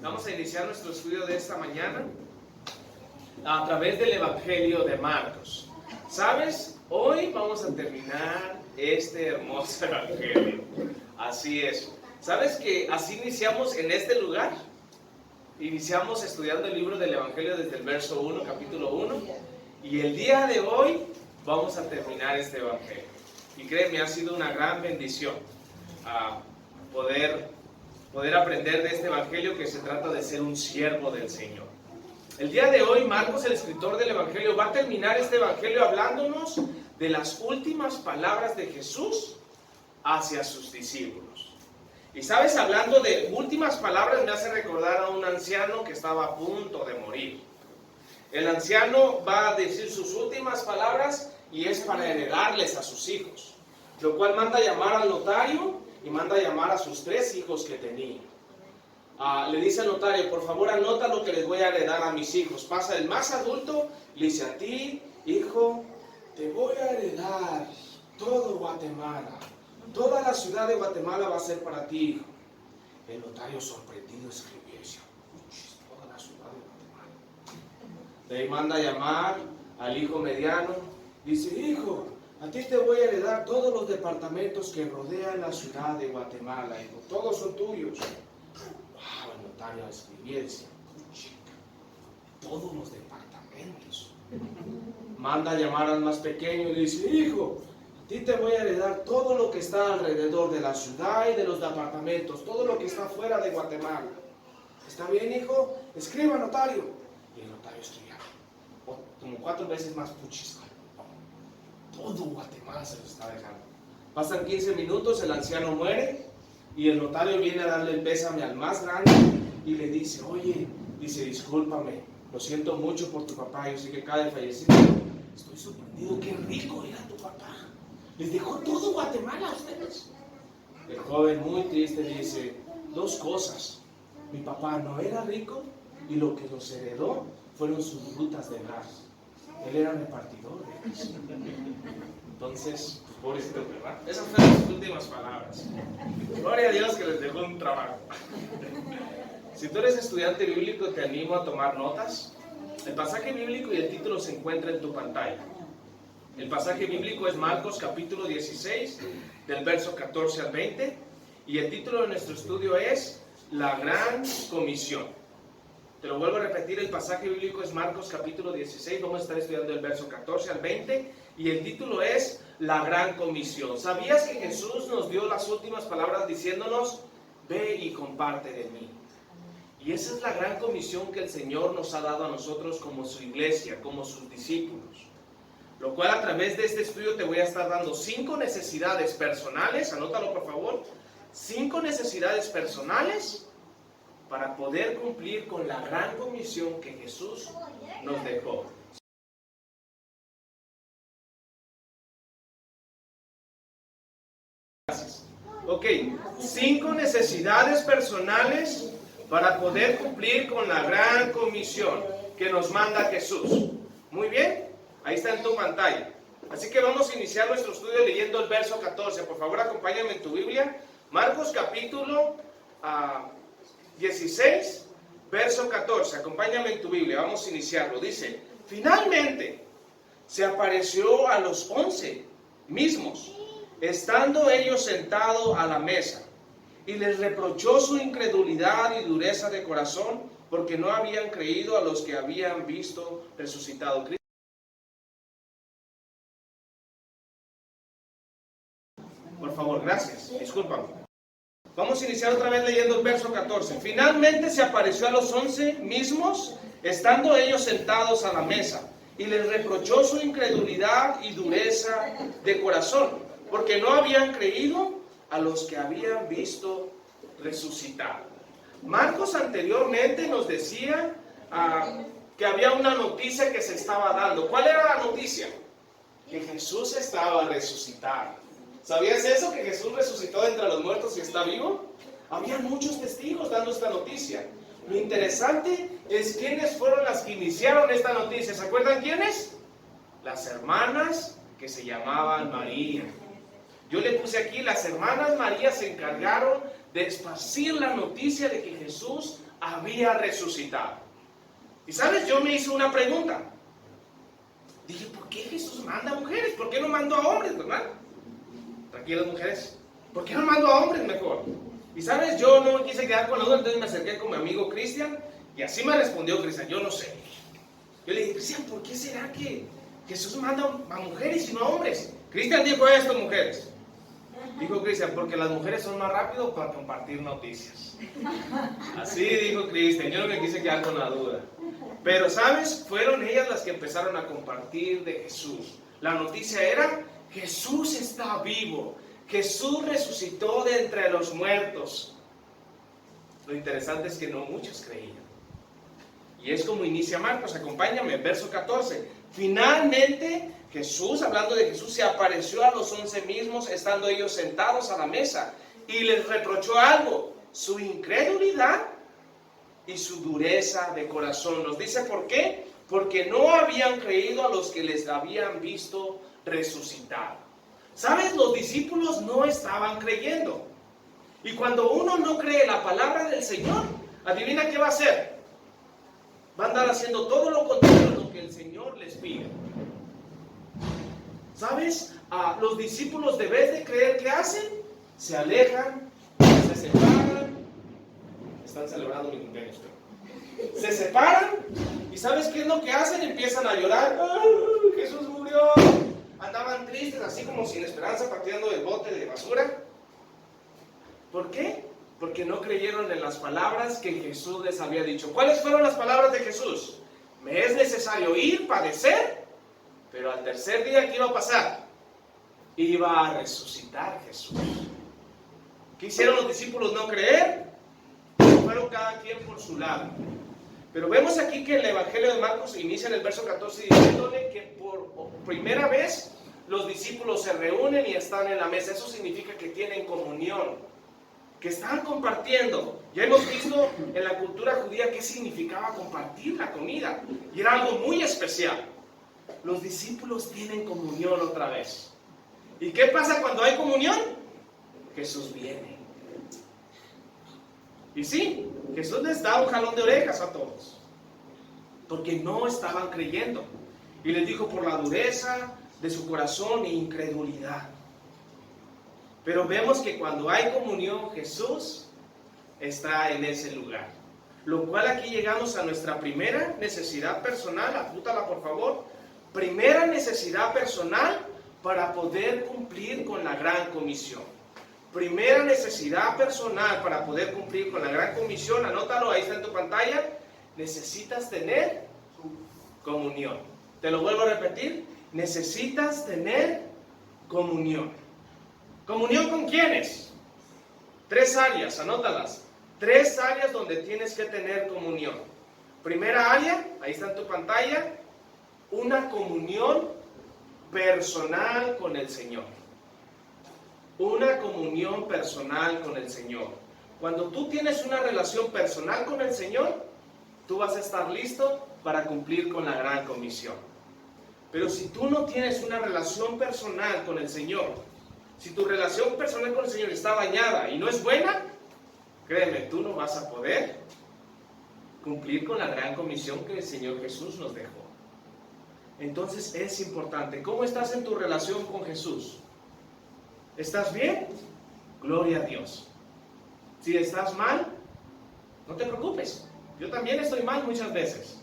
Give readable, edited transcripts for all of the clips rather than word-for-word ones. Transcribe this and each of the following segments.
Vamos a iniciar nuestro estudio de esta mañana a través del Evangelio de Marcos. ¿Sabes? Hoy vamos a terminar este hermoso Evangelio. Así es. ¿Sabes que así iniciamos en este lugar? Iniciamos estudiando el libro del Evangelio desde el verso 1, capítulo 1. Y el día de hoy vamos a terminar este Evangelio. Y créeme, ha sido una gran bendición poder aprender de este Evangelio, que se trata de ser un siervo del Señor. El día de hoy, Marcos, el escritor del Evangelio, va a terminar este Evangelio hablándonos de las últimas palabras de Jesús hacia sus discípulos. Y sabes, hablando de últimas palabras, me hace recordar a un anciano que estaba a punto de morir. El anciano va a decir sus últimas palabras y es para heredarles a sus hijos, lo cual manda llamar al notario y manda llamar a sus 3 hijos que tenía. Le dice al notario: por favor, anota lo que les voy a heredar a mis hijos. Pasa el más adulto, le dice: a ti, hijo, te voy a heredar todo Guatemala. Toda la ciudad de Guatemala va a ser para ti, hijo. El notario, sorprendido, escribió y decía: toda la ciudad de Guatemala. De ahí manda llamar al hijo mediano. Dice: hijo, a ti te voy a heredar todos los departamentos que rodean la ciudad de Guatemala, hijo. Todos son tuyos. Wow, el notario escribía y decía: todos los departamentos. Manda a llamar al más pequeño y le dice: hijo, a ti te voy a heredar todo lo que está alrededor de la ciudad y de los departamentos, todo lo que está fuera de Guatemala. ¿Está bien, hijo? Escriba, notario. Y el notario escribía como 4 veces más: puchis, todo Guatemala se lo está dejando. Pasan 15 minutos, el anciano muere y el notario viene a darle el pésame al más grande y le dice: oye, dice, discúlpame, lo siento mucho por tu papá, yo sé que acaba de fallecer. Estoy sorprendido, qué rico era tu papá. Les dejó todo Guatemala a ustedes. El joven, muy triste, dice: 2 cosas. Mi papá no era rico y lo que nos heredó fueron sus rutas de gas. Él era repartidor de gas. Entonces, pues, pobrecito, ¿verdad? Esas fueron sus últimas palabras. Gloria a Dios que les dejó un trabajo. Si tú eres estudiante bíblico, te animo a tomar notas. El pasaje bíblico y el título se encuentra en tu pantalla. El pasaje bíblico es Marcos capítulo 16, del verso 14 al 20. Y el título de nuestro estudio es La Gran Comisión. Te lo vuelvo a repetir, el pasaje bíblico es Marcos capítulo 16, vamos a estar estudiando el verso 14 al 20, y el título es La Gran Comisión. ¿Sabías que Jesús nos dio las últimas palabras diciéndonos: ve y comparte de mí? Y esa es la gran comisión que el Señor nos ha dado a nosotros como su iglesia, como sus discípulos. Lo cual, a través de este estudio te voy a estar dando 5 necesidades personales, anótalo por favor, 5 necesidades personales para poder cumplir con la gran comisión que Jesús nos dejó. Gracias. Ok, 5 necesidades personales para poder cumplir con la gran comisión que nos manda Jesús. Muy bien, ahí está en tu pantalla. Así que vamos a iniciar nuestro estudio leyendo el verso 14. Por favor, acompáñame en tu Biblia. Marcos capítulo 16, verso 14. Acompáñame en tu Biblia, vamos a iniciarlo. Dice: finalmente se apareció a los 11 mismos, estando ellos sentados a la mesa, y les reprochó su incredulidad y dureza de corazón, porque no habían creído a los que habían visto resucitado Cristo. Por favor, gracias, discúlpame. Vamos a iniciar otra vez leyendo el verso 14. Finalmente se apareció a los 11 mismos, estando ellos sentados a la mesa, y les reprochó su incredulidad y dureza de corazón, porque no habían creído a los que habían visto resucitar. Marcos anteriormente nos decía que había una noticia que se estaba dando. ¿Cuál era la noticia? Que Jesús estaba resucitado. ¿Sabías eso? Que Jesús resucitó de entre los muertos y está vivo. Había muchos testigos dando esta noticia. Lo interesante es quiénes fueron las que iniciaron esta noticia. ¿Se acuerdan quiénes? Las hermanas que se llamaban María. Yo le puse aquí: las hermanas María se encargaron de esparcir la noticia de que Jesús había resucitado. Y sabes, yo me hice una pregunta. Dije, ¿por qué Jesús manda a mujeres? ¿Por qué no mandó a hombres, verdad? Tranquilas, mujeres. ¿Por qué no mandó a hombres mejor? Y sabes, yo no me quise quedar con la duda, entonces me acerqué con mi amigo Cristian, y así me respondió Cristian, yo no sé. Yo le dije, Cristian, ¿por qué será que Jesús manda a mujeres y no a hombres? Cristian dijo esto, mujeres. Dijo Cristian, porque las mujeres son más rápidas para compartir noticias. Así dijo Cristian, yo no me quise quedar con la duda. Pero, ¿sabes? Fueron ellas las que empezaron a compartir de Jesús. La noticia era, Jesús está vivo. Jesús resucitó de entre los muertos. Lo interesante es que no muchos creían. Y es como inicia Marcos, acompáñame, verso 14. Finalmente, Jesús, hablando de Jesús, se apareció a los 11 mismos, estando ellos sentados a la mesa, y les reprochó algo, su incredulidad y su dureza de corazón. Nos dice por qué, porque no habían creído a los que les habían visto resucitar. ¿Sabes? Los discípulos no estaban creyendo. Y cuando uno no cree la palabra del Señor, adivina qué va a hacer. Va a andar haciendo todo lo contrario a lo que el Señor les pide. ¿Sabes? Los discípulos, de vez de creer, ¿qué hacen? Se alejan, se separan. Están celebrando mi cumpleaños, pero se separan. ¿Y sabes qué es lo que hacen? Empiezan a llorar. ¡Ay, Jesús murió! Andaban tristes, así como sin esperanza, pateando el bote de basura. ¿Por qué? Porque no creyeron en las palabras que Jesús les había dicho. ¿Cuáles fueron las palabras de Jesús? Me es necesario ir, padecer, pero al tercer día, ¿qué iba a pasar? Iba a resucitar Jesús. ¿Qué hicieron los discípulos? No creer. Fueron cada quien por su lado. Pero vemos aquí que el Evangelio de Marcos inicia en el verso 14 diciéndole que por primera vez los discípulos se reúnen y están en la mesa. Eso significa que tienen comunión, que están compartiendo. Ya hemos visto en la cultura judía qué significaba compartir la comida, y era algo muy especial. Los discípulos tienen comunión otra vez. ¿Y qué pasa cuando hay comunión? Jesús viene. Y sí, Jesús les da un jalón de orejas a todos, porque no estaban creyendo. Y les dijo por la dureza de su corazón e incredulidad. Pero vemos que cuando hay comunión, Jesús está en ese lugar. Lo cual aquí llegamos a nuestra primera necesidad personal. Apúntala, por favor. Primera necesidad personal para poder cumplir con la gran comisión. Primera necesidad personal para poder cumplir con la gran comisión. Anótalo, ahí está en tu pantalla. Necesitas tener comunión. Te lo vuelvo a repetir. Necesitas tener comunión. ¿Comunión con quiénes? 3 áreas, anótalas. 3 áreas donde tienes que tener comunión. Primera área, ahí está en tu pantalla, una comunión personal con el Señor. Una comunión personal con el Señor. Cuando tú tienes una relación personal con el Señor, tú vas a estar listo para cumplir con la gran comisión. Pero si tú no tienes una relación personal con el Señor, si tu relación personal con el Señor está dañada y no es buena, créeme, tú no vas a poder cumplir con la gran comisión que el Señor Jesús nos dejó. Entonces es importante. ¿Cómo estás en tu relación con Jesús? ¿Estás bien? Gloria a Dios. Si estás mal, no te preocupes. Yo también estoy mal muchas veces.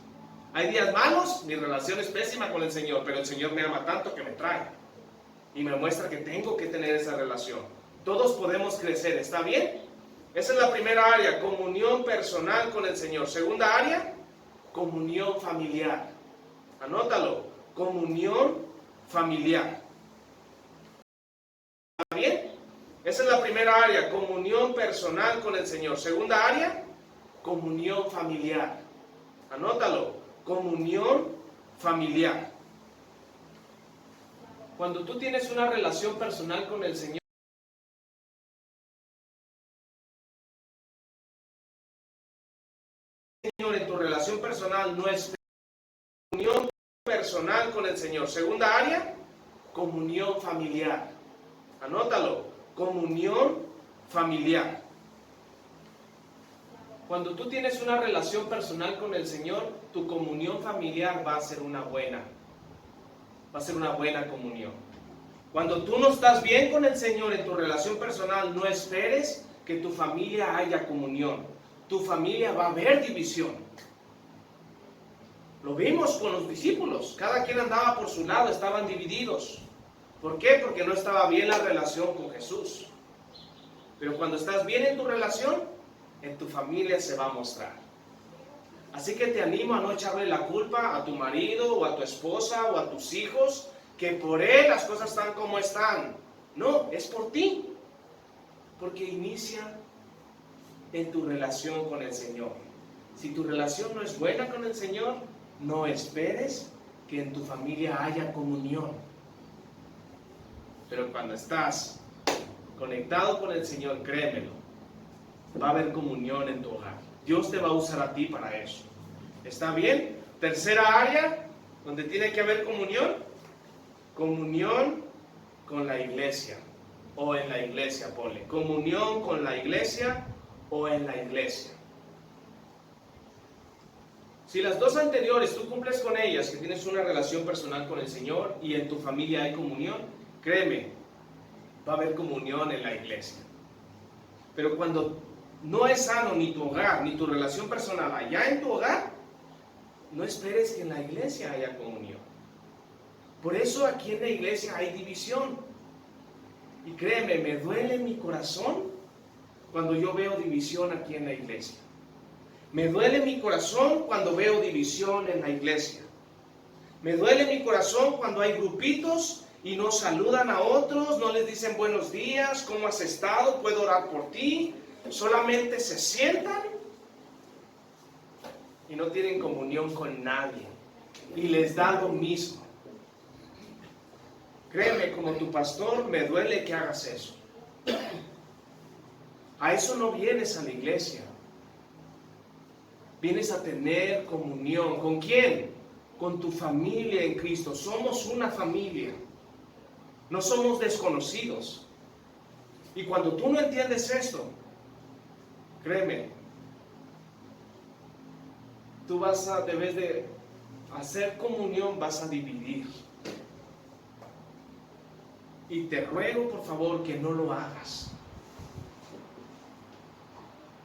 Hay días malos, mi relación es pésima con el Señor, pero el Señor me ama tanto que me trae y me muestra que tengo que tener esa relación. Todos podemos crecer, ¿está bien? Esa es la primera área, comunión personal con el Señor. Segunda área, comunión familiar. Anótalo, comunión familiar. ¿Está bien? Esa es la primera área, comunión personal con el Señor. Segunda área, comunión familiar. Anótalo, comunión familiar. Cuando tú tienes una relación personal con el Señor, en tu relación personal no es comunión personal con el Señor. Segunda área, comunión familiar. Anótalo, comunión familiar. Cuando tú tienes una relación personal con el Señor, tu comunión familiar va a ser una buena comunión. Cuando tú no estás bien con el Señor en tu relación personal, no esperes que tu familia haya comunión. Tu familia va a haber división. Lo vimos con los discípulos. Cada quien andaba por su lado, estaban divididos. ¿Por qué? Porque no estaba bien la relación con Jesús. Pero cuando estás bien en tu relación, en tu familia se va a mostrar. Así que te animo a no echarle la culpa a tu marido o a tu esposa o a tus hijos, que por él las cosas están como están. No, es por ti. Porque inicia en tu relación con el Señor. Si tu relación no es buena con el Señor, no esperes que en tu familia haya comunión. Pero cuando estás conectado con el Señor, créemelo, va a haber comunión en tu hogar. Dios te va a usar a ti para eso. ¿Está bien? Tercera área donde tiene que haber comunión. Comunión con la iglesia. O en la iglesia, ponle. Comunión con la iglesia o en la iglesia. Si las dos anteriores tú cumples con ellas, que tienes una relación personal con el Señor y en tu familia hay comunión, créeme, va a haber comunión en la iglesia. Pero cuando no es sano ni tu hogar, ni tu relación personal allá en tu hogar, no esperes que en la iglesia haya comunión. Por eso aquí en la iglesia hay división. Y créeme, me duele mi corazón cuando yo veo división aquí en la iglesia. Me duele mi corazón cuando veo división en la iglesia. Me duele mi corazón cuando hay grupitos y no saludan a otros, no les dicen buenos días, ¿cómo has estado? ¿Puedo orar por ti? Solamente se sientan y no tienen comunión con nadie. Y les da lo mismo. Créeme, como tu pastor, me duele que hagas eso. A eso no vienes a la iglesia. Vienes a tener comunión. ¿Con quién? Con tu familia en Cristo. Somos una familia. No somos desconocidos. Y cuando tú no entiendes esto, créeme, tú debes de hacer comunión, vas a dividir. Y te ruego, por favor, que no lo hagas.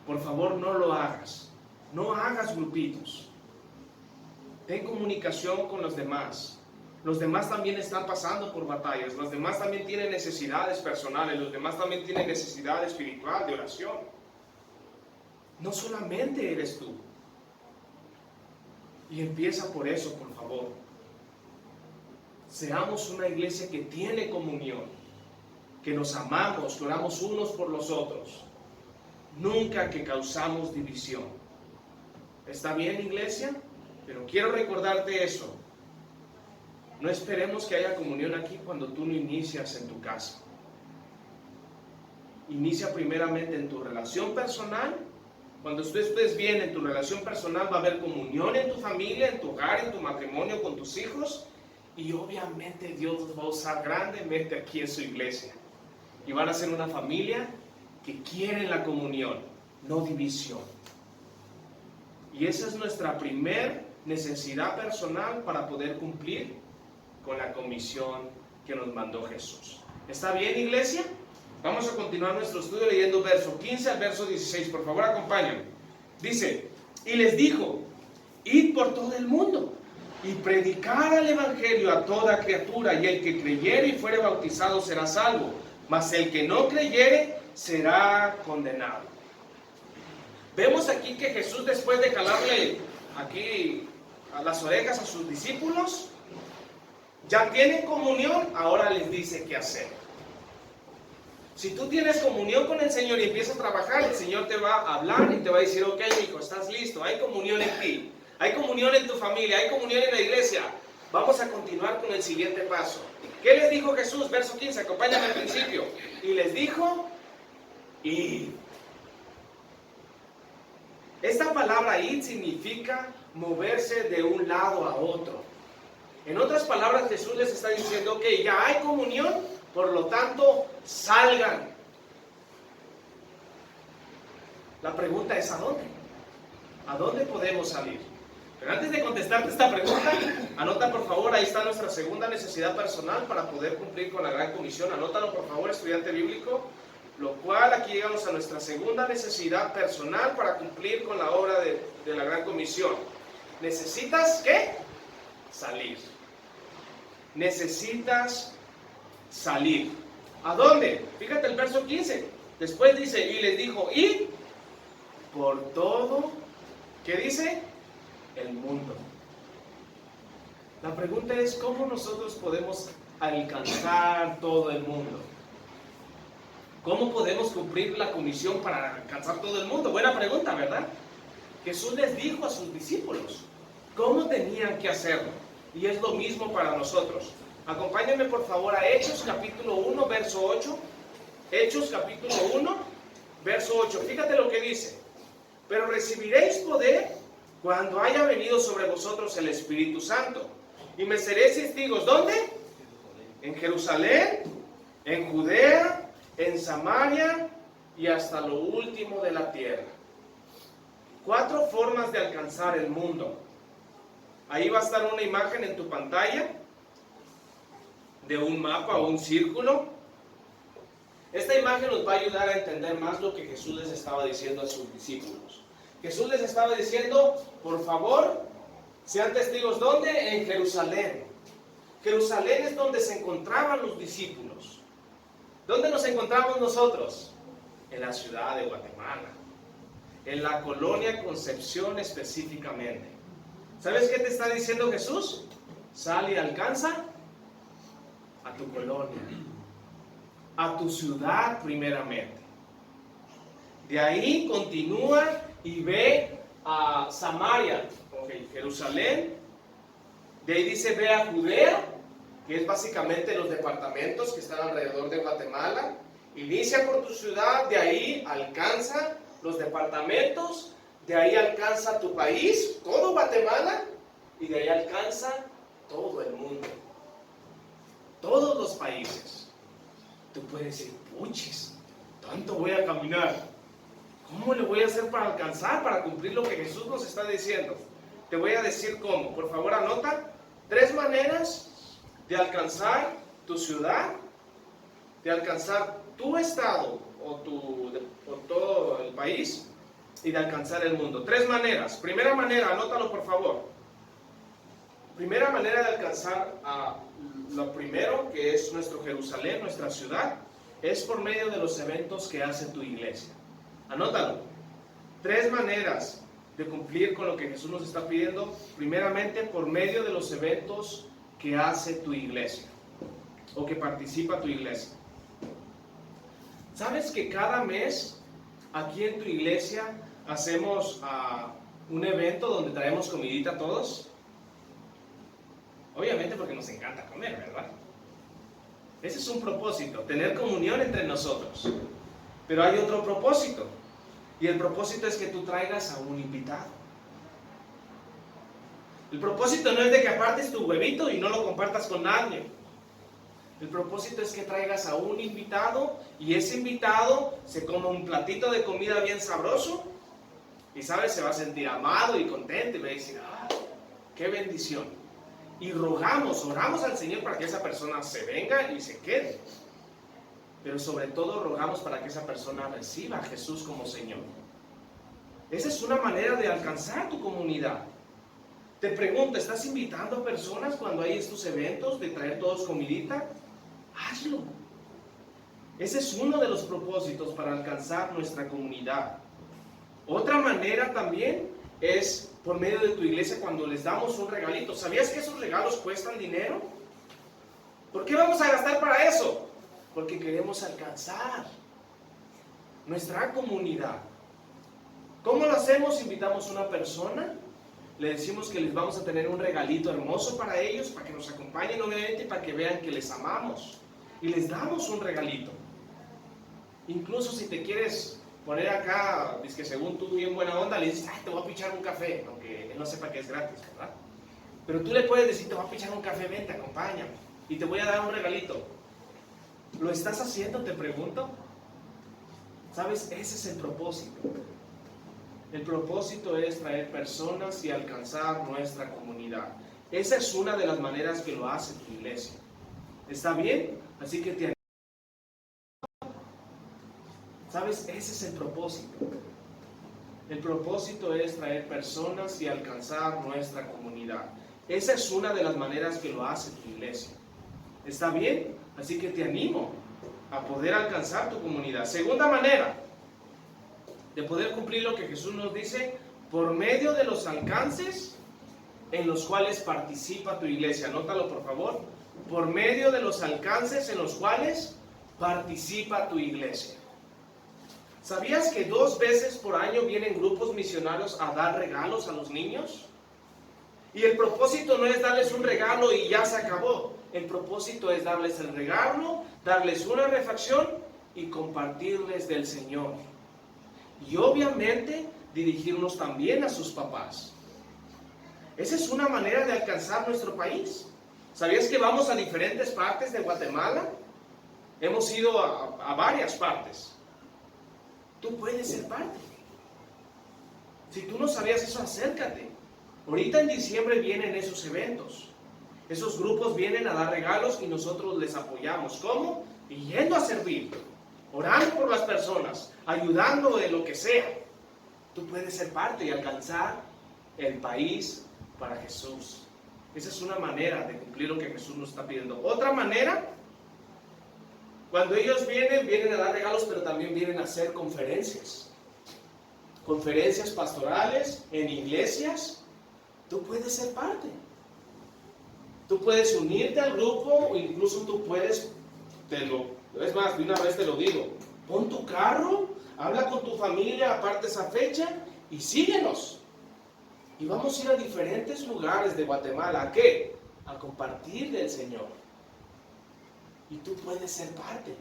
Por favor, no lo hagas. No hagas grupitos. Ten comunicación con los demás. Los demás también están pasando por batallas. Los demás también tienen necesidades personales. Los demás también tienen necesidad espiritual, de oración. No solamente eres tú. Y empieza por eso, por favor. Seamos una iglesia que tiene comunión, que nos amamos, que oramos unos por los otros. Nunca que causamos división. ¿Está bien, iglesia? Pero quiero recordarte eso. No esperemos que haya comunión aquí cuando tú no inicias en tu casa. Inicia primeramente en tu relación personal. Cuando tú estés bien en tu relación personal, va a haber comunión en tu familia, en tu hogar, en tu matrimonio, con tus hijos. Y obviamente Dios los va a usar grandemente aquí en su iglesia. Y van a ser una familia que quiere la comunión, no división. Y esa es nuestra primer necesidad personal para poder cumplir con la comisión que nos mandó Jesús. ¿Está bien, iglesia? Vamos a continuar nuestro estudio leyendo verso 15 al verso 16. Por favor, acompáñenme. Dice, y les dijo, id por todo el mundo y predicar el evangelio a toda criatura, y el que creyere y fuere bautizado será salvo, mas el que no creyere será condenado. Vemos aquí que Jesús, después de jalarle aquí a las orejas a sus discípulos, ya tienen comunión, ahora les dice qué hacer. Si tú tienes comunión con el Señor y empiezas a trabajar, el Señor te va a hablar y te va a decir, ok, hijo, estás listo, hay comunión en ti, hay comunión en tu familia, hay comunión en la iglesia. Vamos a continuar con el siguiente paso. ¿Qué les dijo Jesús? Verso 15, acompáñame al principio. Y les dijo, id. Esta palabra id significa moverse de un lado a otro. En otras palabras, Jesús les está diciendo, ok, ya hay comunión, por lo tanto, salgan. La pregunta es, ¿a dónde? ¿A dónde podemos salir? Pero antes de contestarte esta pregunta, anota por favor, ahí está nuestra segunda necesidad personal para poder cumplir con la gran comisión. Anótalo por favor, estudiante bíblico. Lo cual, aquí llegamos a nuestra segunda necesidad personal para cumplir con la obra de la gran comisión. ¿Necesitas qué? Salir. Necesitas salir. ¿A dónde? Fíjate el verso 15. Después dice, y les dijo, id por todo, ¿qué dice? El mundo. La pregunta es, ¿cómo nosotros podemos alcanzar todo el mundo? ¿Cómo podemos cumplir la comisión para alcanzar todo el mundo? Buena pregunta, ¿verdad? Jesús les dijo a sus discípulos cómo tenían que hacerlo. Y es lo mismo para nosotros. Acompáñenme por favor a Hechos capítulo 1, verso 8. Hechos capítulo 1, verso 8. Fíjate lo que dice. Pero recibiréis poder cuando haya venido sobre vosotros el Espíritu Santo. Y me seréis testigos, ¿dónde? En Jerusalén, en Judea, en Samaria y hasta lo último de la tierra. 4 formas de alcanzar el mundo. Ahí va a estar una imagen en tu pantalla de un mapa o un círculo. Esta imagen nos va a ayudar a entender más lo que Jesús les estaba diciendo a sus discípulos. Jesús les estaba diciendo, por favor, sean testigos, ¿dónde? En Jerusalén. Jerusalén es donde se encontraban los discípulos. ¿Dónde nos encontramos nosotros? En la ciudad de Guatemala, en la colonia Concepción específicamente. ¿Sabes qué te está diciendo Jesús? Sal y alcanza a tu colonia, a tu ciudad primeramente. De ahí continúa y ve a Samaria, Jerusalén. De ahí dice ve a Judea, que es básicamente los departamentos que están alrededor de Guatemala. Inicia por tu ciudad, de ahí alcanza los departamentos, de ahí alcanza tu país, todo Guatemala, y de ahí alcanza todo el mundo, todos los países. Tú puedes decir, puchis, tanto voy a caminar, ¿cómo le voy a hacer para alcanzar, para cumplir lo que Jesús nos está diciendo? Te voy a decir cómo. Por favor anota 3 maneras de alcanzar tu ciudad, de alcanzar tu estado o todo el país y de alcanzar el mundo. 3 maneras. Primera manera, anótalo por favor. Primera manera de alcanzar a lo primero, que es nuestro Jerusalén, nuestra ciudad, es por medio de los eventos que hace tu iglesia. Anótalo. 3 maneras de cumplir con lo que Jesús nos está pidiendo. Primeramente, por medio de los eventos que hace tu iglesia o que participa tu iglesia. ¿Sabes que cada mes aquí en tu iglesia hacemos un evento donde traemos comidita a todos? Obviamente porque nos encanta comer, ¿verdad? Ese es un propósito, tener comunión entre nosotros. Pero hay otro propósito, y el propósito es que tú traigas a un invitado. El propósito no es de que apartes tu huevito y no lo compartas con nadie. El propósito es que traigas a un invitado y ese invitado se coma un platito de comida bien sabroso y, ¿sabes? Se va a sentir amado y contento y va a decir, ¡ah, qué bendición! Y oramos al Señor para que esa persona se venga y se quede. Pero sobre todo rogamos para que esa persona reciba a Jesús como Señor. Esa es una manera de alcanzar tu comunidad. Te pregunto, ¿estás invitando a personas cuando hay estos eventos de traer todos comidita? Hazlo. Ese es uno de los propósitos para alcanzar nuestra comunidad. Otra manera también es por medio de tu iglesia cuando les damos un regalito. ¿Sabías que esos regalos cuestan dinero? ¿Por qué vamos a gastar para eso? Porque queremos alcanzar nuestra comunidad. ¿Cómo lo hacemos? Invitamos a una persona, le decimos que les vamos a tener un regalito hermoso para ellos, para que nos acompañen obviamente y para que vean que les amamos. Y les damos un regalito. Incluso si te quieres poner acá, es que según tú bien buena onda, le dices, ay, te voy a pichar un café, aunque él no sepa que es gratis, ¿verdad? Pero tú le puedes decir, te voy a pichar un café, vente, acompáñame, y te voy a dar un regalito. ¿Lo estás haciendo? Te pregunto. ¿Sabes? Ese es el propósito. El propósito es traer personas y alcanzar nuestra comunidad. Esa es una de las maneras que lo hace tu iglesia. ¿Está bien? Así que te animo. ¿Sabes? Ese es el propósito. El propósito es traer personas y alcanzar nuestra comunidad. Esa es una de las maneras que lo hace tu iglesia. ¿Está bien? Así que te animo a poder alcanzar tu comunidad. Segunda manera de poder cumplir lo que Jesús nos dice, por medio de los alcances en los cuales participa tu iglesia. Anótalo, por favor. Por medio de los alcances en los cuales participa tu iglesia. ¿Sabías que 2 veces por año vienen grupos misionarios a dar regalos a los niños? Y el propósito no es darles un regalo y ya se acabó. El propósito es darles el regalo, darles una refacción y compartirles del Señor. Y obviamente dirigirnos también a sus papás. Esa es una manera de alcanzar nuestro país. ¿Sabías que vamos a diferentes partes de Guatemala? Hemos ido a varias partes. Tú puedes ser parte. Si tú no sabías eso, acércate. Ahorita en diciembre vienen esos eventos. Esos grupos vienen a dar regalos y nosotros les apoyamos. ¿Cómo? Yendo a servir, orando por las personas, ayudando en lo que sea. Tú puedes ser parte y alcanzar el país para Jesús. Esa es una manera de cumplir lo que Jesús nos está pidiendo. Otra manera, cuando ellos vienen a dar regalos, pero también vienen a hacer conferencias. Conferencias pastorales en iglesias. Tú puedes ser parte. Tú puedes unirte al grupo o incluso tú puedes, es más, de una vez te lo digo, pon tu carro, habla con tu familia, aparte esa fecha y síguenos. Y vamos a ir a diferentes lugares de Guatemala. ¿A qué? A compartir del Señor. Y tú puedes ser parte.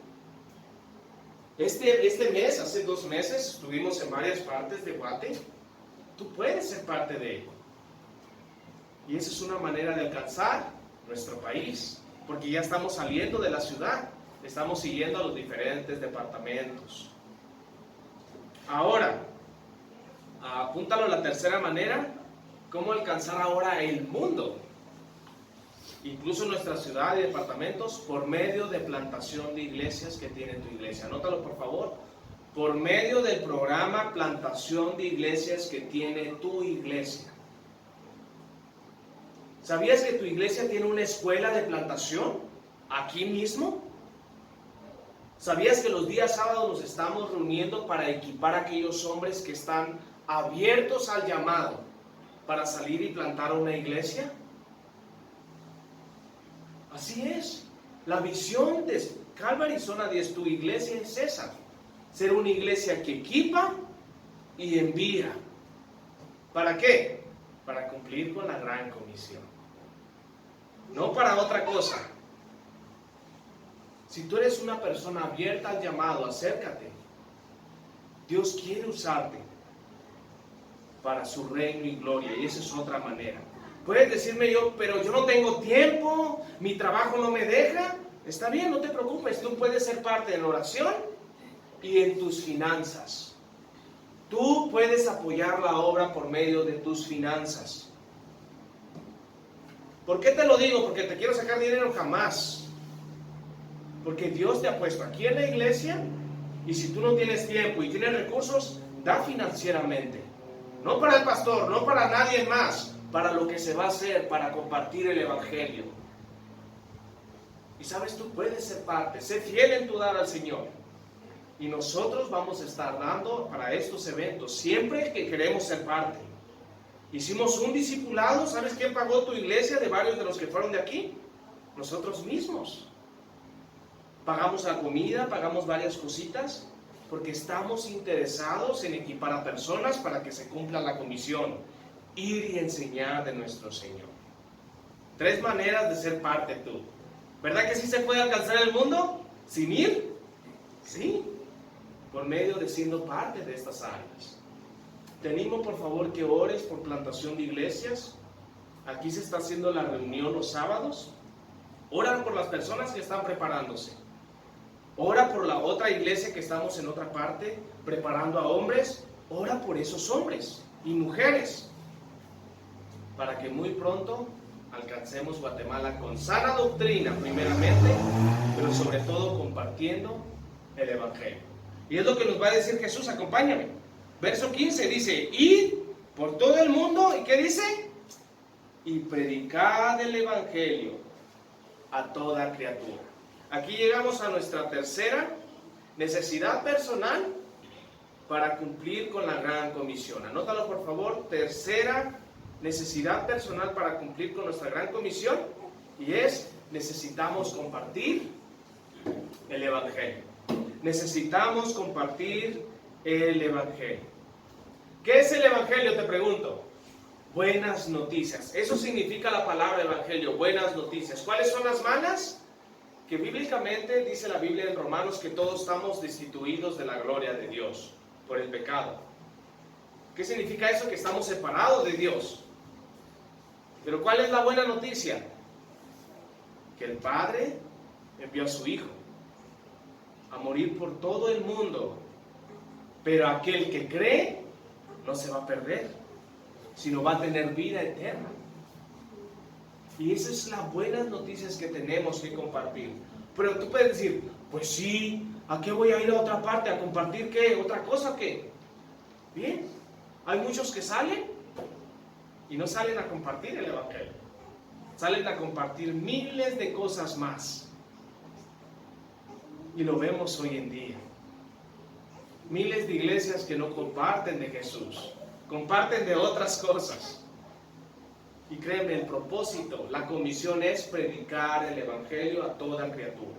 Este mes, hace 2 meses, estuvimos en varias partes de Guate. Tú puedes ser parte de ello. Y esa es una manera de alcanzar nuestro país, porque ya estamos saliendo de la ciudad, estamos siguiendo a los diferentes departamentos. Ahora, apúntalo a la tercera manera, cómo alcanzar ahora el mundo, incluso nuestra ciudad y departamentos, por medio de plantación de iglesias que tiene tu iglesia. Anótalo, por favor. Por medio del programa Plantación de Iglesias que tiene tu iglesia. ¿Sabías que tu iglesia tiene una escuela de plantación aquí mismo? ¿Sabías que los días sábados nos estamos reuniendo para equipar a aquellos hombres que están abiertos al llamado para salir y plantar una iglesia? Así es. La visión de Calvary Zona 10, tu iglesia, es esa. Ser una iglesia que equipa y envía. ¿Para qué? Para cumplir con la gran comisión. No para otra cosa. Si tú eres una persona abierta al llamado, acércate. Dios quiere usarte para su reino y gloria, y esa es otra manera. Puedes decirme pero yo no tengo tiempo, mi trabajo no me deja. Está bien, no te preocupes, tú puedes ser parte en la oración y en tus finanzas. Tú puedes apoyar la obra por medio de tus finanzas. ¿Por qué te lo digo? Porque te quiero sacar dinero, jamás. Porque Dios te ha puesto aquí en la iglesia y si tú no tienes tiempo y tienes recursos, da financieramente. No para el pastor, no para nadie más, para lo que se va a hacer, para compartir el evangelio. Y sabes, tú puedes ser parte, sé fiel en tu dar al Señor. Y nosotros vamos a estar dando para estos eventos, siempre que queremos ser parte. Hicimos un discipulado, ¿sabes quién pagó tu iglesia de varios de los que fueron de aquí? Nosotros mismos. Pagamos la comida, pagamos varias cositas, porque estamos interesados en equipar a personas para que se cumpla la comisión, ir y enseñar de nuestro Señor. 3 maneras de ser parte tú. ¿Verdad que sí se puede alcanzar el mundo sin ir? Sí, por medio de siendo parte de estas áreas. Te animo por favor que ores por plantación de iglesias. Aquí se está haciendo la reunión los sábados. Ora por las personas que están preparándose. Ora por la otra iglesia que estamos en otra parte, preparando a hombres ora por esos hombres y mujeres, para que muy pronto alcancemos Guatemala con sana doctrina primeramente, pero sobre todo compartiendo el Evangelio. Y es lo que nos va a decir Jesús, acompáñame. Verso 15 dice, id por todo el mundo, ¿y qué dice? Y predicad el Evangelio a toda criatura. Aquí llegamos a nuestra tercera necesidad personal para cumplir con la gran comisión. Anótalo por favor, tercera necesidad personal para cumplir con nuestra gran comisión, y es, necesitamos compartir el Evangelio. Necesitamos compartir el Evangelio. ¿Qué es el Evangelio? Te pregunto. Buenas noticias. Eso significa la palabra Evangelio, buenas noticias. ¿Cuáles son las malas? Que bíblicamente dice la Biblia en Romanos que todos estamos destituidos de la gloria de Dios por el pecado. ¿Qué significa eso? Que estamos separados de Dios. Pero ¿cuál es la buena noticia? Que el Padre envió a su Hijo a morir por todo el mundo. Pero aquel que cree no se va a perder, sino va a tener vida eterna. Y esas es las buenas noticias que tenemos que compartir. Pero tú puedes decir, pues sí, ¿a qué voy a ir a otra parte? ¿A compartir qué? ¿Otra cosa qué? Bien, hay muchos que salen y no salen a compartir el Evangelio. Salen a compartir miles de cosas más. Y lo vemos hoy en día. Miles de iglesias que no comparten de Jesús, comparten de otras cosas. Y créeme, el propósito, la comisión es predicar el Evangelio a toda criatura.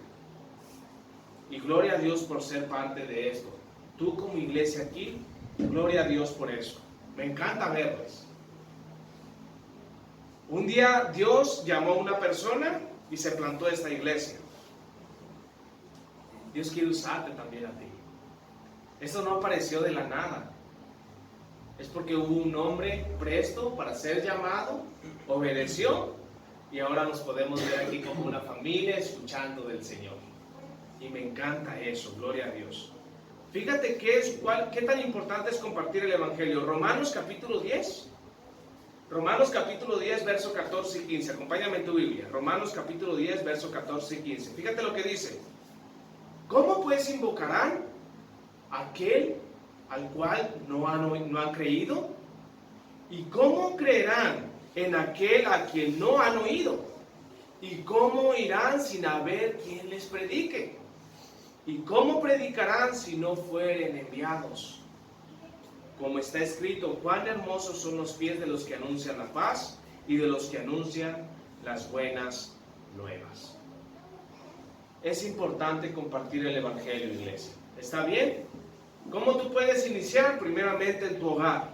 Y gloria a Dios por ser parte de esto. Tú como iglesia aquí, gloria a Dios por eso. Me encanta verles. Un día Dios llamó a una persona y se plantó esta iglesia. Dios quiere usarte también a ti. Esto no apareció de la nada. Es porque hubo un hombre presto para ser llamado, obedeció, y ahora nos podemos ver aquí como una familia escuchando del Señor. Y me encanta eso, gloria a Dios. Fíjate qué tan importante es compartir el Evangelio. Romanos capítulo 10. Romanos capítulo 10, verso 14 y 15. Acompáñame en tu Biblia. Romanos capítulo 10, verso 14 y 15. Fíjate lo que dice. ¿Cómo pues invocarán aquel al cual no han creído? ¿Y cómo creerán en aquel a quien no han oído? ¿Y cómo irán sin haber quien les predique? ¿Y cómo predicarán si no fueren enviados? Como está escrito, cuán hermosos son los pies de los que anuncian la paz y de los que anuncian las buenas nuevas. Es importante compartir el Evangelio, iglesia. ¿Está bien? ¿Cómo tú puedes iniciar? Primeramente en tu hogar.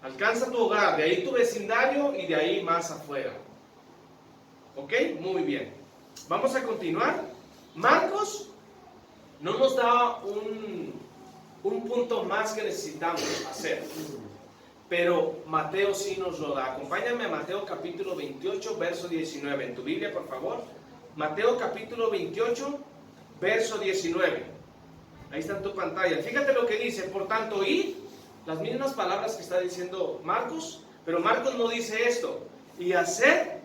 Alcanza tu hogar, de ahí tu vecindario y de ahí más afuera. ¿Ok? Muy bien. Vamos a continuar. Marcos no nos da un punto más que necesitamos hacer, pero Mateo sí nos lo da. Acompáñame a Mateo capítulo 28, verso 19. En tu Biblia, por favor. Mateo capítulo 28, verso 19. Ahí está en tu pantalla. Fíjate lo que dice. Por tanto, id, las mismas palabras que está diciendo Marcos, pero Marcos no dice esto. Y hacer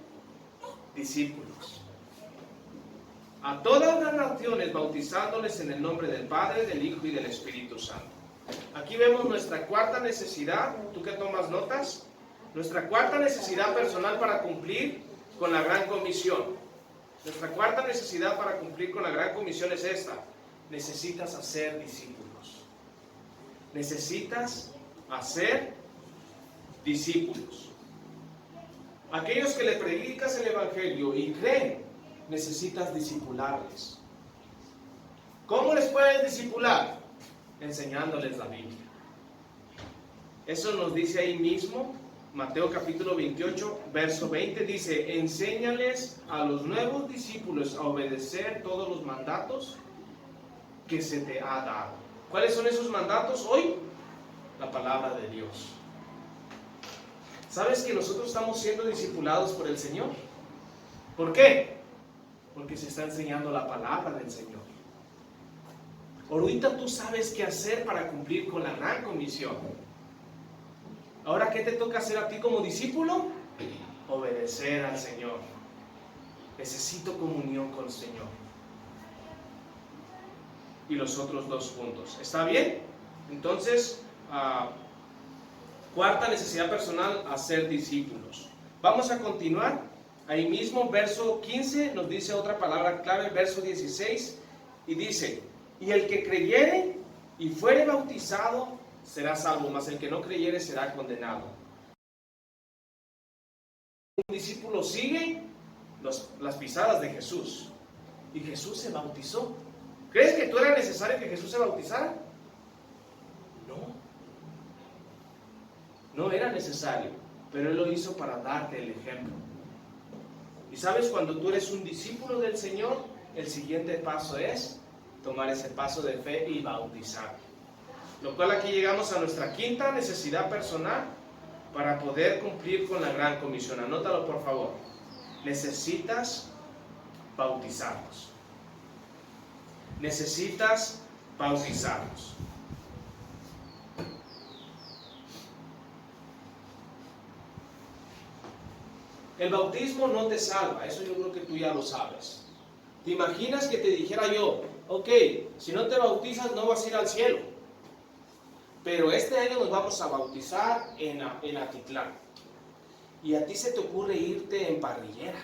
discípulos a todas las naciones, bautizándoles en el nombre del Padre, del Hijo y del Espíritu Santo. Aquí vemos nuestra cuarta necesidad. ¿Tú que tomas notas? Nuestra cuarta necesidad personal para cumplir con la gran comisión. Nuestra cuarta necesidad para cumplir con la gran comisión es esta. Necesitas hacer discípulos. Necesitas hacer discípulos. Aquellos que le predicas el Evangelio y creen, necesitas discipularles. ¿Cómo les puedes discipular? Enseñándoles la Biblia. Eso nos dice ahí mismo, Mateo capítulo 28, verso 20, dice, enséñales a los nuevos discípulos a obedecer todos los mandatos que se te ha dado. ¿Cuáles son esos mandatos hoy? La palabra de Dios. ¿Sabes que nosotros estamos siendo discipulados por el Señor? ¿Por qué? Porque se está enseñando la palabra del Señor. Ahorita tú sabes qué hacer para cumplir con la gran comisión. Ahora, ¿qué te toca hacer a ti como discípulo? Obedecer al Señor. Necesito comunión con el Señor. Y los otros dos puntos. ¿Está bien? Entonces, cuarta necesidad personal, hacer discípulos. Vamos a continuar. Ahí mismo, verso 15, nos dice otra palabra clave, verso 16, y dice: y el que creyere y fuere bautizado será salvo, mas el que no creyere será condenado. Un discípulo sigue las pisadas de Jesús, y Jesús se bautizó. ¿Crees que tú era necesario que Jesús se bautizara? No era necesario, pero Él lo hizo para darte el ejemplo. Y sabes, cuando tú eres un discípulo del Señor, el siguiente paso es tomar ese paso de fe y bautizar. Lo cual aquí llegamos a nuestra quinta necesidad personal para poder cumplir con la gran comisión. Anótalo, por favor. Necesitas bautizarnos. Necesitas bautizarnos. El bautismo no te salva, eso yo creo que tú ya lo sabes. ¿Te imaginas que te dijera yo, ok, si no te bautizas no vas a ir al cielo? Pero este año nos vamos a bautizar en Atitlán. Y a ti se te ocurre irte en parrillera.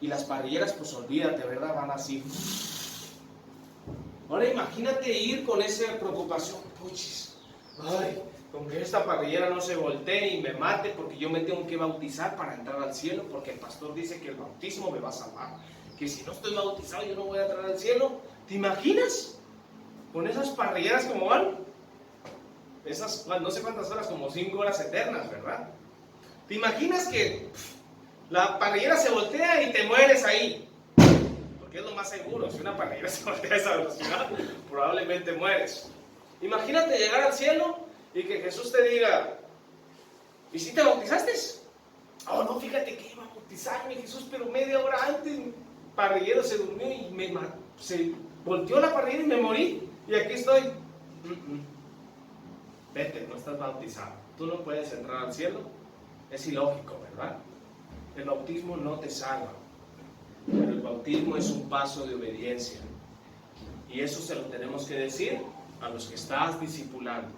Y las parrilleras, pues olvídate, ¿verdad? Van así. Ahora imagínate ir con esa preocupación. Puchis, ay, con que esta parrillera no se voltee y me mate porque yo me tengo que bautizar para entrar al cielo, porque el pastor dice que el bautismo me va a salvar. Que si no estoy bautizado yo no voy a entrar al cielo. ¿Te imaginas? Con esas parrilleras como van. Esas, no sé cuántas horas, como 5 horas eternas, ¿verdad? ¿Te imaginas que la parrillera se voltea y te mueres ahí? Porque es lo más seguro. Si una parrillera se voltea a esa velocidad, probablemente mueres. Imagínate llegar al cielo y que Jesús te diga, ¿y si te bautizaste? Oh, no, fíjate que iba a bautizarme Jesús, pero media hora antes el parrillero se durmió y se volteó la parrillera y me morí. Y aquí estoy. Vete, no estás bautizado. Tú no puedes entrar al cielo. Es ilógico, ¿verdad? El bautismo no te salva. Pero el bautismo es un paso de obediencia. Y eso se lo tenemos que decir a los que estás discipulando.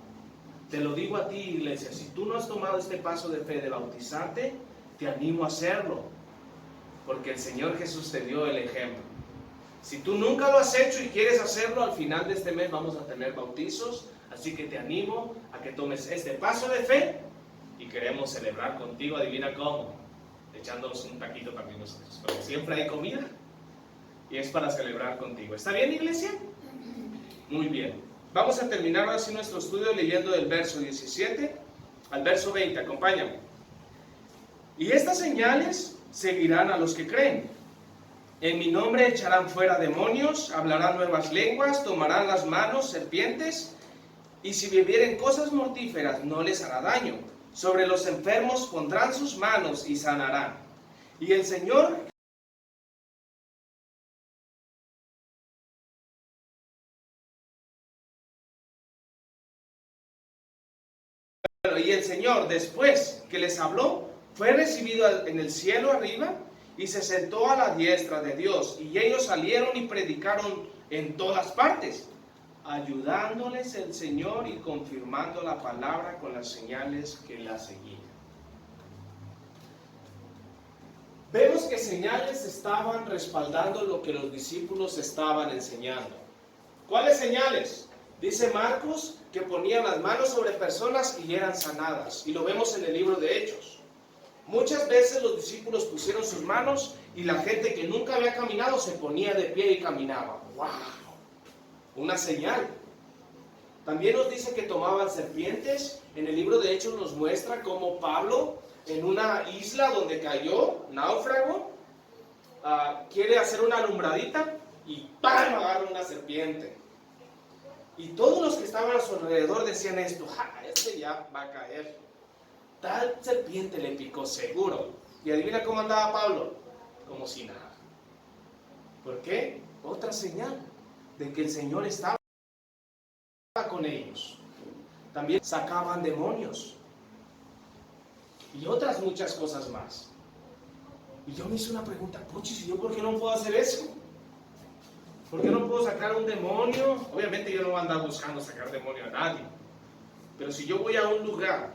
Te lo digo a ti, iglesia, si tú no has tomado este paso de fe de bautizarte, te animo a hacerlo, porque el Señor Jesús te dio el ejemplo. Si tú nunca lo has hecho y quieres hacerlo, al final de este mes vamos a tener bautizos, así que te animo a que tomes este paso de fe y queremos celebrar contigo, adivina cómo, echándonos un taquito también nosotros, porque siempre hay comida y es para celebrar contigo. ¿Está bien, iglesia? Muy bien. Vamos a terminar así nuestro estudio leyendo del verso 17 al verso 20. Acompáñame. Y estas señales seguirán a los que creen. En mi nombre echarán fuera demonios, hablarán nuevas lenguas, tomarán las manos serpientes, y si bebieren cosas mortíferas no les hará daño. Sobre los enfermos pondrán sus manos y sanarán. Y el Señor después que les habló, fue recibido en el cielo arriba y se sentó a la diestra de Dios. Y ellos salieron y predicaron en todas partes, ayudándoles el Señor y confirmando la palabra con las señales que la seguían. Vemos que señales estaban respaldando lo que los discípulos estaban enseñando. ¿Cuáles señales? Dice Marcos que ponían las manos sobre personas y eran sanadas. Y lo vemos en el libro de Hechos. Muchas veces los discípulos pusieron sus manos y la gente que nunca había caminado se ponía de pie y caminaba. ¡Wow! Una señal. También nos dice que tomaban serpientes. En el libro de Hechos nos muestra cómo Pablo, en una isla donde cayó, náufrago, quiere hacer una alumbradita y ¡pam! Agarra una serpiente. Y todos los que estaban a su alrededor decían esto: este ya va a caer. Tal serpiente le picó seguro. Y adivina cómo andaba Pablo, como si nada. ¿Por qué? Otra señal. de que el Señor estaba con ellos. También sacaban demonios y otras muchas cosas más. Y yo me hice una pregunta, puchis, ¿y yo por qué no puedo hacer eso? ¿Por qué no puedo sacar un demonio? Obviamente yo no voy a andar buscando sacar demonio a nadie. Pero si yo voy a un lugar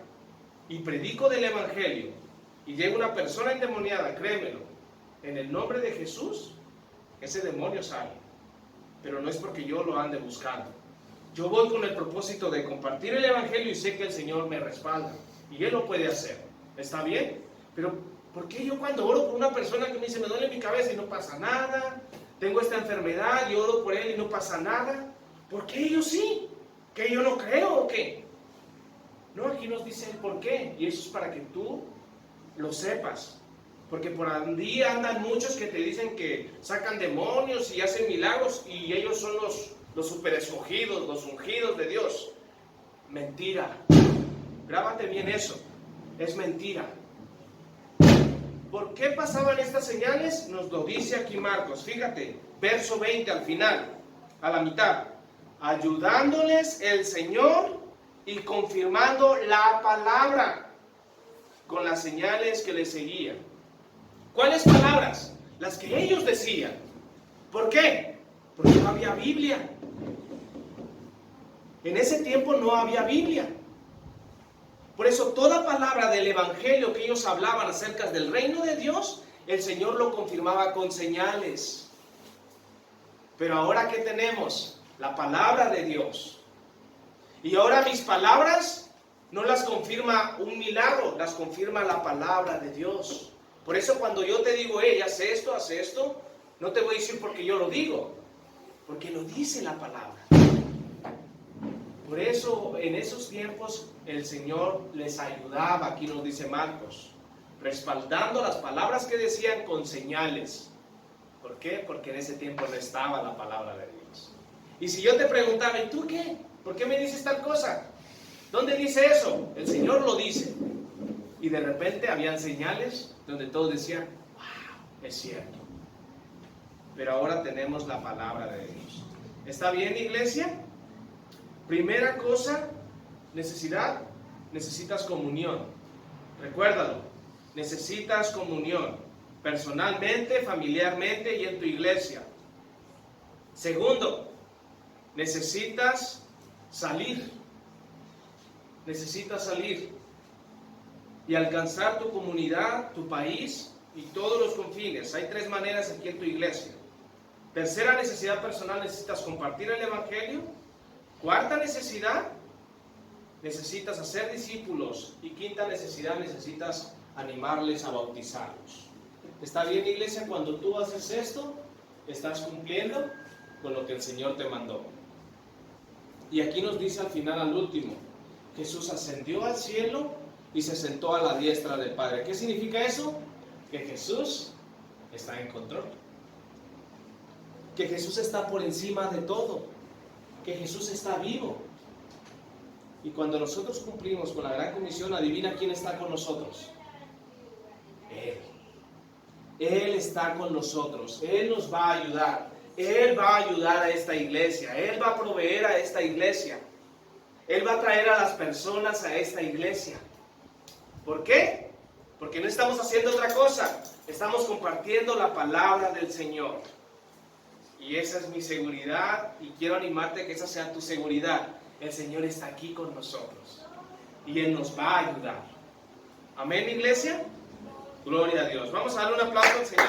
y predico del Evangelio y llega una persona endemoniada, créemelo, en el nombre de Jesús, ese demonio sale. Pero no es porque yo lo ande buscando. Yo voy con el propósito de compartir el Evangelio y sé que el Señor me respalda. Y Él lo puede hacer. ¿Está bien? Pero ¿por qué yo cuando oro por una persona que me dice, me duele mi cabeza y no pasa nada? Tengo esta enfermedad y oro por él y no pasa nada. ¿Por qué ellos sí? ¿Que yo no creo o qué? No, aquí nos dice el por qué. Y eso es para que tú lo sepas. Porque por ahí andan muchos que te dicen que sacan demonios y hacen milagros y ellos son los super escogidos, los ungidos de Dios. Mentira. Grábate bien eso. Es mentira. ¿Por qué pasaban estas señales? Nos lo dice aquí Marcos. Fíjate, verso 20 al final, a la mitad. Ayudándoles el Señor y confirmando la palabra con las señales que les seguían. ¿Cuáles palabras? Las que ellos decían. ¿Por qué? Porque no había Biblia. En ese tiempo no había Biblia. Por eso toda palabra del Evangelio que ellos hablaban acerca del reino de Dios, el Señor lo confirmaba con señales. Pero ahora ¿qué tenemos? La palabra de Dios. Y ahora mis palabras no las confirma un milagro, las confirma la palabra de Dios. Por eso cuando yo te digo, haz esto, no te voy a decir porque yo lo digo, porque lo dice la palabra. Por eso en esos tiempos el Señor les ayudaba, aquí nos dice Marcos, respaldando las palabras que decían con señales. ¿Por qué? Porque en ese tiempo no estaba la palabra de Dios. Y si yo te preguntaba, ¿y tú qué? ¿Por qué me dices tal cosa? ¿Dónde dice eso? El Señor lo dice. Y de repente habían señales donde todos decían, wow, es cierto. Pero ahora tenemos la palabra de Dios. ¿Está bien, iglesia? Primera cosa, necesitas comunión. Recuérdalo, necesitas comunión, personalmente, familiarmente y en tu iglesia. Segundo, necesitas salir y alcanzar tu comunidad, tu país y todos los confines. Hay 3 maneras aquí en tu iglesia. Tercera necesidad personal, necesitas compartir el Evangelio. Cuarta necesidad, necesitas hacer discípulos. Y quinta necesidad, necesitas animarles a bautizarlos. ¿Está bien, iglesia? Cuando tú haces esto, estás cumpliendo con lo que el Señor te mandó. Y aquí nos dice al final, al último, Jesús ascendió al cielo y se sentó a la diestra del Padre. ¿Qué significa eso? Que Jesús está en control. Que Jesús está por encima de todo. Que Jesús está vivo. Y cuando nosotros cumplimos con la gran comisión, adivina quién está con nosotros. Él. Él está con nosotros. Él nos va a ayudar. Él va a ayudar a esta iglesia. Él va a proveer a esta iglesia. Él va a traer a las personas a esta iglesia. ¿Por qué? Porque no estamos haciendo otra cosa. Estamos compartiendo la palabra del Señor. Y esa es mi seguridad y quiero animarte a que esa sea tu seguridad. El Señor está aquí con nosotros y Él nos va a ayudar. Amén, iglesia. Gloria a Dios. Vamos a darle un aplauso al Señor.